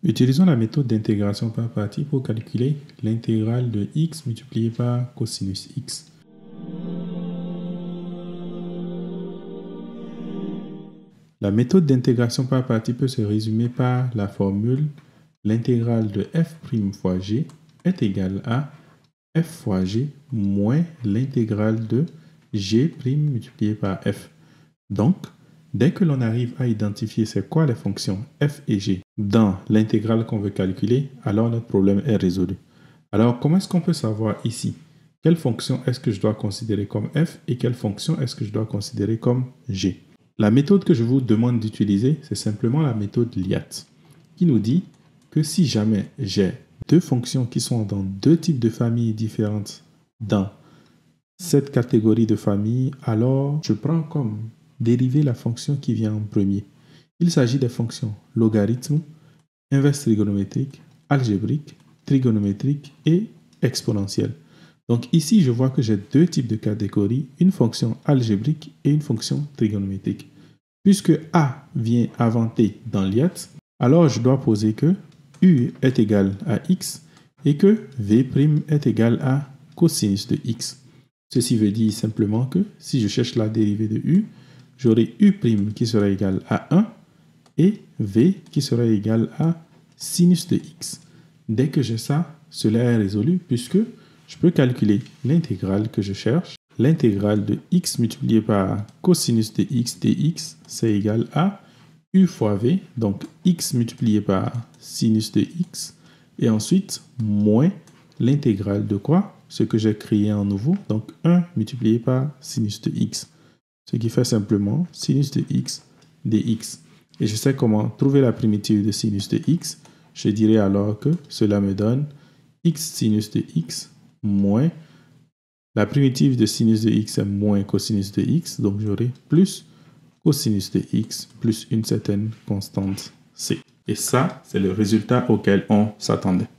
Utilisons la méthode d'intégration par partie pour calculer l'intégrale de x multiplié par cosinus x. La méthode d'intégration par partie peut se résumer par la formule l'intégrale de f' fois g est égale à f fois g moins l'intégrale de g' multiplié par f. Donc, dès que l'on arrive à identifier c'est quoi les fonctions f et g dans l'intégrale qu'on veut calculer, alors notre problème est résolu. Alors, comment est-ce qu'on peut savoir ici quelle fonction est-ce que je dois considérer comme f et quelle fonction est-ce que je dois considérer comme g? La méthode que je vous demande d'utiliser, c'est simplement la méthode LIAT, qui nous dit que si jamais j'ai deux fonctions qui sont dans deux types de familles différentes dans cette catégorie de famille, alors je prends comme dérivée la fonction qui vient en premier. Il s'agit des fonctions logarithme, inverse trigonométrique, algébrique, trigonométrique et exponentielle. Donc ici, je vois que j'ai deux types de catégories, une fonction algébrique et une fonction trigonométrique. Puisque A vient avant T dans LIAT, alors je dois poser que U est égal à X et que V' est égal à cosinus de X. Ceci veut dire simplement que si je cherche la dérivée de U, j'aurai U' qui sera égal à 1 et V qui sera égal à sinus de X. Dès que j'ai ça, cela est résolu puisque je peux calculer l'intégrale que je cherche. L'intégrale de x multiplié par cosinus de x dx, c'est égal à u fois v, donc x multiplié par sinus de x, et ensuite moins l'intégrale de quoi? Ce que j'ai créé en nouveau, donc 1 multiplié par sinus de x. Ce qui fait simplement sinus de x dx. Et je sais comment trouver la primitive de sinus de x. Je dirais alors que cela me donne x sinus de x moins la primitive de sinus de x est moins cosinus de x, donc j'aurai plus cosinus de x plus une certaine constante c. Et ça, c'est le résultat auquel on s'attendait.